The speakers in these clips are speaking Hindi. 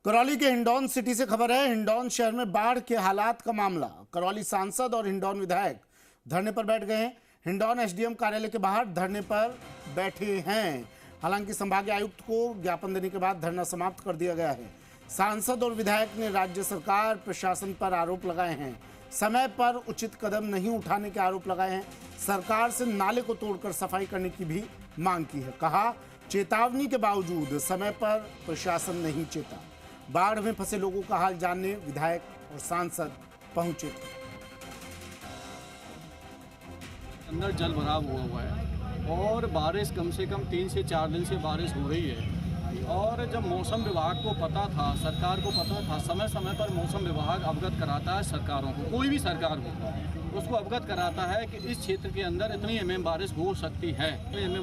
करौली के हिंडौन सिटी से खबर है। हिंडौन शहर में बाढ़ के हालात का मामला। करौली सांसद और हिंडौन विधायक धरने पर बैठ गए हैं। हिंडौन एसडीएम कार्यालय के बाहर धरने पर बैठे हैं। हालांकि संभागीय आयुक्त को ज्ञापन देने के बाद धरना समाप्त कर दिया गया है। सांसद और विधायक ने राज्य सरकार प्रशासन पर आरोप लगाए हैं। समय पर उचित कदम नहीं उठाने के आरोप लगाए हैं। सरकार से नाले को तोड़कर सफाई करने की भी मांग की है। कहा, चेतावनी के बावजूद समय पर प्रशासन नहीं चेता। बाढ़ में फंसे लोगों का हाल जानने विधायक और सांसद पहुंचे थे। अंदर जल भराव हुआ है और बारिश कम से कम 3 से 4 दिन से बारिश हो रही है। और जब मौसम विभाग को पता था, सरकार को पता था, समय समय पर मौसम विभाग अवगत कराता है सरकारों को, कोई भी सरकार हो उसको अवगत कराता है कि इस क्षेत्र के अंदर इतनी mm बारिश हो सकती है,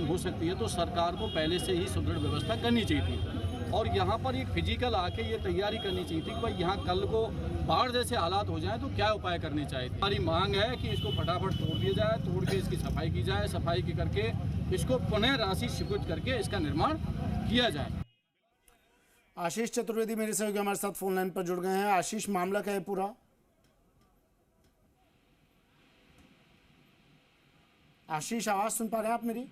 हो सकती है, तो सरकार को पहले से ही सुदृढ़ व्यवस्था करनी चाहिए थी। और यहाँ पर एक फिजिकल आके ये तैयारी करनी चाहिए थी कि भाई यहाँ कल को बाढ़ जैसे हालात हो जाएं तो क्या उपाय करने चाहिए। हमारी मांग है कि इसको फटाफट तोड़ दिया जाए, तोड़ के इसकी सफाई की जाए, सफाई की करके इसको पुनः राशि स्वीकृत करके इसका निर्माण किया जाए। आशीष चतुर्वेदी मेरे सहयोगी हमारे साथ फोन लाइन पर जुड़ गए हैं। आशीष, मामला क्या है पूरा? आशीष, आवाज सुन पा रहे हैं आप मेरी?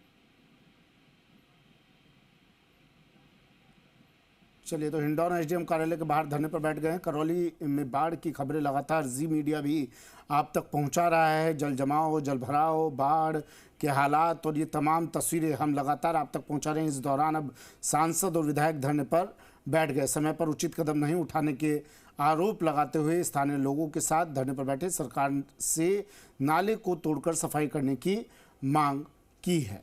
चलिए, तो हिंडौन एसडीएम कार्यालय के बाहर धरने पर बैठ गए हैं। करौली में बाढ़ की खबरें लगातार जी मीडिया भी आप तक पहुंचा रहा है। जल जमाव, जल भराव, बाढ़ के हालात और ये तमाम तस्वीरें हम लगातार आप तक पहुंचा रहे हैं। इस दौरान अब सांसद और विधायक धरने पर बैठ गए। समय पर उचित कदम नहीं उठाने के आरोप लगाते हुए स्थानीय लोगों के साथ धरने पर बैठे सरकार से नाले को तोड़कर सफाई करने की मांग की है।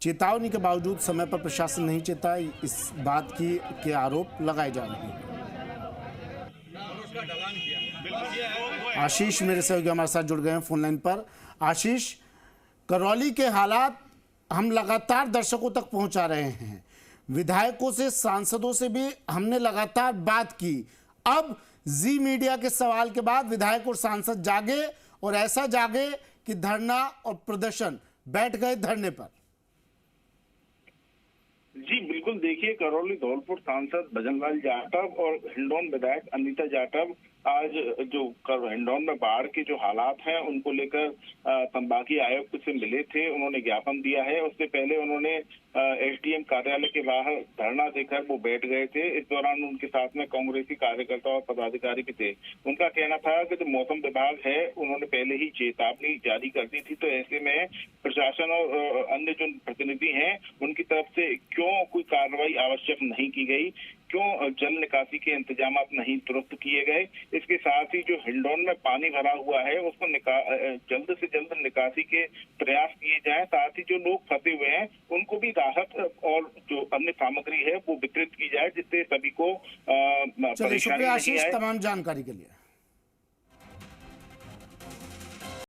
चेतावनी के बावजूद समय पर प्रशासन नहीं चेता, इस बात के आरोप लगाए जा रहे हैं। आशीष मेरे सहयोगी हमारे साथ जुड़ गए हैं फोन लाइन पर। आशीष, करौली के हालात हम लगातार दर्शकों तक पहुंचा रहे हैं। विधायकों से, सांसदों से भी हमने लगातार बात की। अब जी मीडिया के सवाल के बाद विधायक और सांसद जागे, और ऐसा जागे कि धरना और प्रदर्शन, बैठ गए धरने पर। जी बिल्कुल, देखिए, करौली धौलपुर सांसद भजनलाल जाटव और हिंडौन विधायक अनीता जाटव आज जो हिंडौन में बाढ़ के जो हालात हैं उनको लेकर संभागीय आयुक्त से मिले थे। उन्होंने ज्ञापन दिया है। उससे पहले उन्होंने एसडीएम कार्यालय के बाहर धरना देकर वो बैठ गए थे। इस दौरान उनके साथ में कांग्रेसी कार्यकर्ता और पदाधिकारी भी थे। उनका कहना था कि जो मौसम विभाग है उन्होंने पहले ही चेतावनी जारी कर दी थी, तो ऐसे में प्रशासन और अन्य जो प्रतिनिधि हैं उनकी तरफ से क्यों कोई कार्रवाई आवश्यक नहीं की गई, क्यों जल निकासी के इंतजाम नहीं दुरुस्त किए गए। इसके साथ ही जो हिंडौन में पानी भरा हुआ है उसको जल्द से जल्द निकासी के प्रयास किए जाएं। साथ ही जो लोग फंसे हुए हैं उनको भी राहत और जो अन्य सामग्री है वो वितरित की जाए, जिससे सभी को चलिए, शुक्रिया आशीष तमाम जानकारी के लिए।